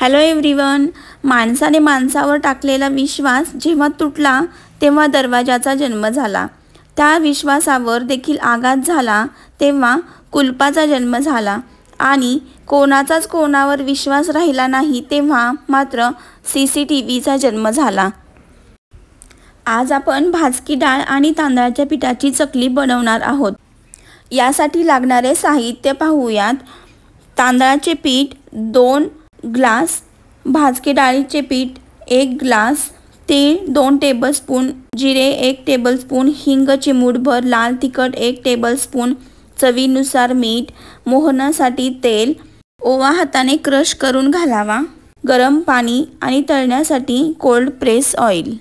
Hello everyone. माणसाने माणसावर टाकलेला विश्वास जेव्हा तुटला तेव्हा दरवाजाचा जन्म झाला। त्या विश्वासावर देखील आघात झाला तेव्हा कुलपाचा जन्म झाला आणि कोणाचाच कोणावर विश्वास राहिला नाही तेव्हा मात्र CCTVचा जन्म झाला। आज आपण भाजकी डाळ आणि तांदळाच्या पिठाची चकली बनवणार आहोत। यासाठी लागणारे साहित्य पाहूयात। तांदळाचे पीठ 2 ग्लास, भाजकी डाळीचे पीठ 1 ग्लास, तीळ 2 टेबलस्पून, जिरे 1 टेबलस्पून, हिंग चिमूटभर, लाल तिखट 1 टेबलस्पून, चवीनुसार मीठ, मोहनासाठी तेल, ओवा हाताने क्रश करून घालावा, गरम पाणी आणि तळण्यासाठी कोल्ड प्रेस ऑइल।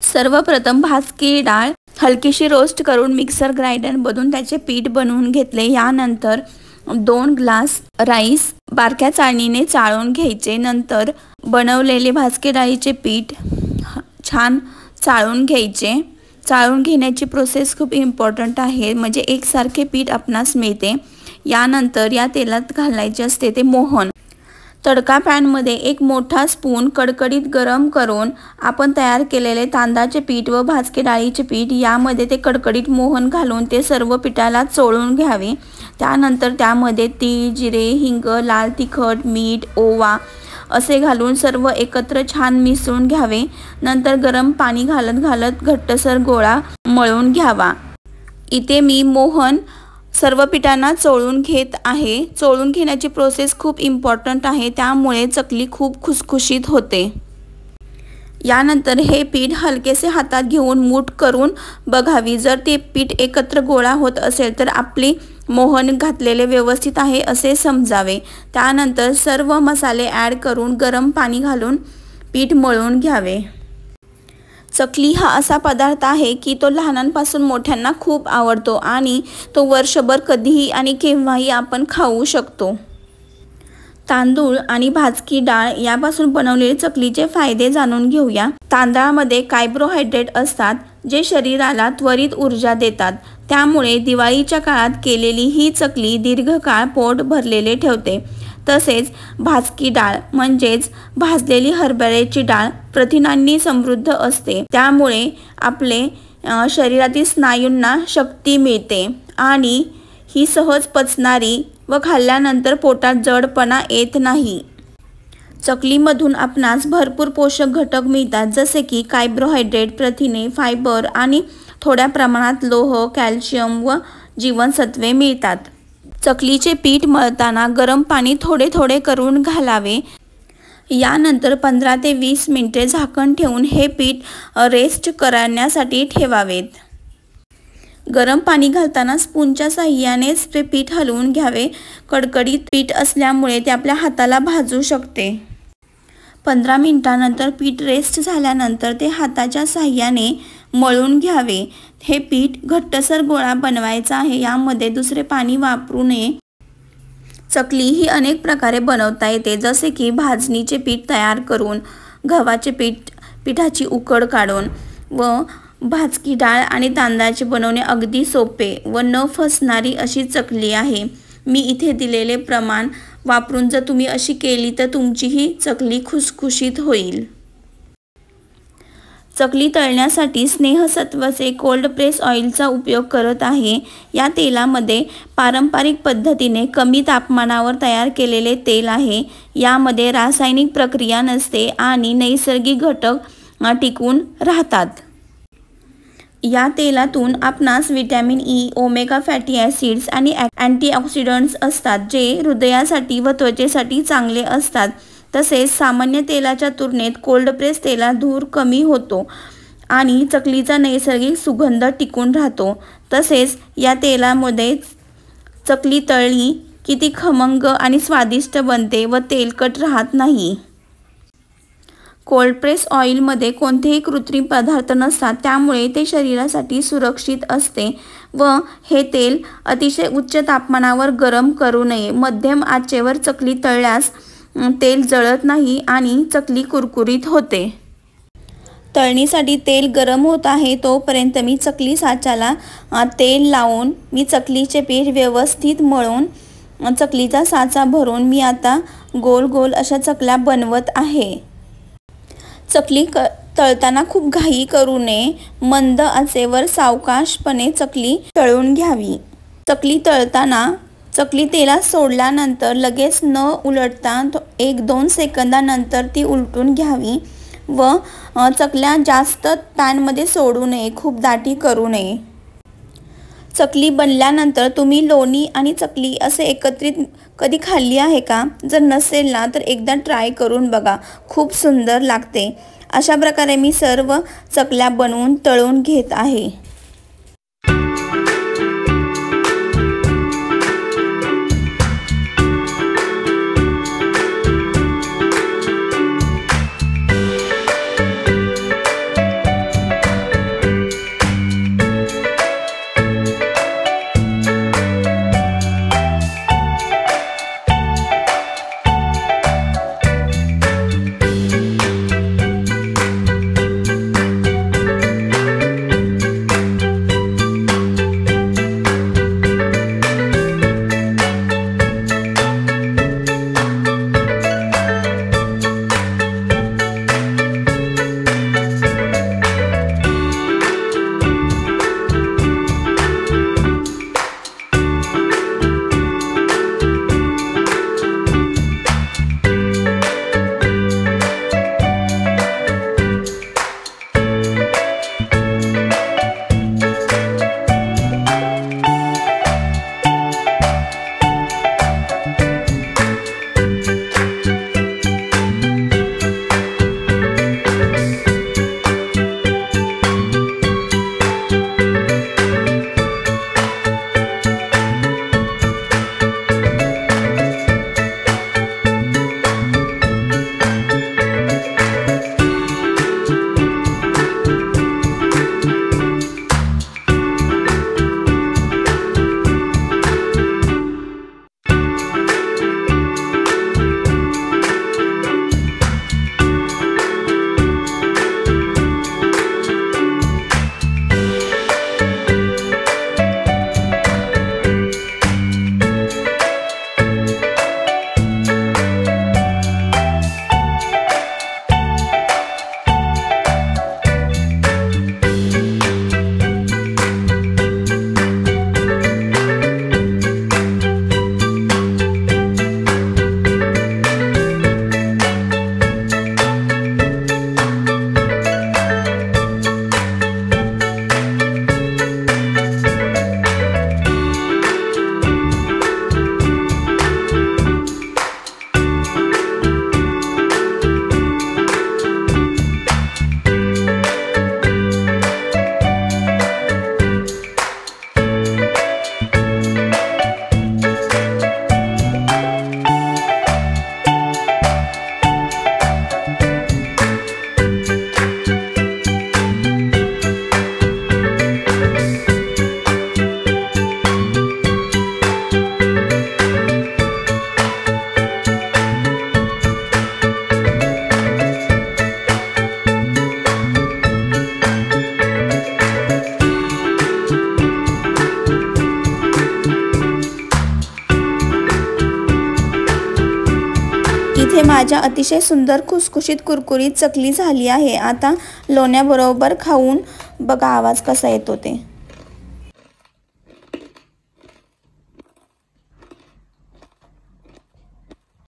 सर्वप्रथम भाजकी डाळ हलकीशी रोस्ट करून मिक्सर ग्राइंडरमधून त्याचे पीठ बनवून घेतले। यानंतर 2 ग्लास राईस बारक्या चाळणीने चाळून घ्यायचे। नंतर बनवलेले भाजकी डाळीचे पीठ छान चाळून घ्यायचे। चाळून घेण्याची प्रोसेस खूप इम्पॉर्टंट आहे, म्हणजे एकसारखे पीठ आपणास मिळते। यानंतर या तेलात घालायचे असते ते मोहन। तडका पॅनमध्ये 1 मोठा स्पून कडकडीत गरम करून आपण तयार केलेले तांदळाचे पीठ व भाजकी डाळीचे पीठ यामध्ये ते कडकडीत मोहन घालून ते सर्व पिठाला चोळून घ्यावे। त्यानंतर त्यामध्ये तीळ, जिरे, हिंग, लाल तिखट, मीठ, ओवा असे घालून सर्व एकत्र छान मिसळून घ्यावे। नंतर गरम पाणी घालत घट्टसर गोळा मळून घ्यावा। इथे मी मोहन सर्व पिठांना चोळून घेत आहे। चोळून घेण्याची प्रोसेस खूप इम्पॉर्टंट आहे, त्यामुळे चकली खूप खुसखुशीत होते। यानंतर हे पीठ हलकेसे हातात घेऊन मूठ करून बघावी। जर ते पीठ एकत्र गोळा होत असेल तर आपली मोहन घातलेले व्यवस्थित आहे असे समजावे। त्यानंतर सर्व मसाले ॲड करून गरम पाणी घालून पीठ मळून घ्यावे। चकली हा असा पदार्थ आहे की तो लहानांपासून मोठ्यांना खूप आवडतो आणि तो वर्षभर कधीही आणि केव्हाही आपण खाऊ शकतो। तांदूळ आणि भाजकी डाळ यापासून बनवलेले चकलीचे फायदे जाणून घेऊया। तांदळामध्ये कार्बोहायड्रेट असतात जे शरीराला त्वरित ऊर्जा देतात, त्यामुळे दिवाळीच्या काळात केलेली ही चकली दीर्घकाळ पोट भरलेले ठेवते। तसेच भाजकी डाळ म्हणजेच भाजलेली हरभऱ्याची डाळ प्रथिनांनी समृद्ध असते, त्यामुळे आपले शरीरातील स्नायूंना शक्ती मिळते आणि ही सहज पचणारी व खाल्ल्यानंतर पोटात जडपणा येत नाही। चकलीमधून आपणास भरपूर पोषक घटक मिळतात, जसे की कार्बोहायड्रेट, प्रथिने, फायबर आणि थोड्या प्रमाणात लोह, कॅल्शियम व जीवनसत्वे मिळतात। चकलीचे पीठ मळताना गरम पाणी थोडे थोडे करून घालावे। यानंतर 15 ते 20 मिनिटे झाकण ठेवून हे पीठ रेस्ट करण्यासाठी ठेवावेत। गरम पाणी घालताना स्पूनच्या साहाय्यानेच ते पीठ हलवून घ्यावे। कडकडीत पीठ असल्यामुळे ते आपल्या हाताला भाजू शकते। 15 मिनिटांनंतर पीठ रेस्ट झाल्यानंतर ते हाताच्या साहाय्याने मळून घ्यावे। हे पीठ घट्टसर गोळा बनवायचा आहे, यामध्ये दुसरे पाणी वापरू नये। चकली ही अनेक प्रकारे बनवता येते, जसे की भाजणीचे पीठ तयार करून, गव्हाचे पिठाची उकड काढून व भाजकी डाळ आणि तांदळाचे बनवणे अगदी सोपे व न फसणारी अशी चकली आहे। मी इथे दिलेले प्रमाण वापरून जर तुम्ही अशी केली तर तुमची ही चकली खुसखुशीत होईल। चकली तळण्यासाठी स्नेहसत्वचे कोल्ड प्रेस ऑइलचा उपयोग करत आहे। या तेलामध्ये पारंपरिक पद्धतीने कमी तापमानावर तयार केलेले तेल आहे। यामध्ये रासायनिक प्रक्रिया नसते आणि नैसर्गिक घटक टिकून राहतात। या तेलातून आपणास vitamin E, omega fatty acids आणि अँटीऑक्सिडंट्स असतात, जे हृदयासाठी व त्वचेसाठी चांगले असतात। तसेच सामान्य तेलाच्या तुलनेत कोल्ड प्रेस तेलात धूर कमी होतो आणि चकलीचा नैसर्गिक सुगंध टिकून राहतो। तसेच या तेलामध्ये चकली तळली की ती खमंग आणि स्वादिष्ट बनते व तेलकट राहत नाही। कोल्ड प्रेस ऑइलमध्ये कोणतेही कृत्रिम पदार्थ नसतात, त्यामुळे ते शरीरासाठी सुरक्षित असते व हे तेल अतिशय उच्च तापमानावर गरम करू नये। मध्यम आचेवर चकली तळल्यास तेल जळत नाही आणि चकली कुरकुरीत होते। तळणीसाठी तेल गरम होत आहे तोपर्यंत मी चकली साच्याला तेल लावून मी चकलीचे पीठ व्यवस्थित मळून चकलीचा साचा भरून मी आता गोल गोल अशा चकल्या बनवत आहे। चकली तळताना खूप घाई करू नये, मंद आचेवर सावकाशपणे चकली तळून घ्यावी। चकली तळताना चकली तेलात सोडल्यानंतर लगेच न उलटता 1-2 सेकंदानंतर ती उलटून घ्यावी व चकल्या जास्त पॅनमध्ये सोडू नये, खूप दाटी करू नये। चकली बनल्यानंतर तुम्ही लोणी आणि चकली असे एकत्रित कधी खाल्ली आहे का? जर नसेल ना तर एकदा ट्राय करून बघा, खूप सुंदर लागते। अशा प्रकारे मी सर्व चकल्या बनवून तळून घेत आहे। इथे माझ्या अतिशय सुंदर खुसखुशीत कुरकुरीत चकली झाली आहे। आता लोण्याबरोबर खाऊन बघा आवाज कसा येतो ते।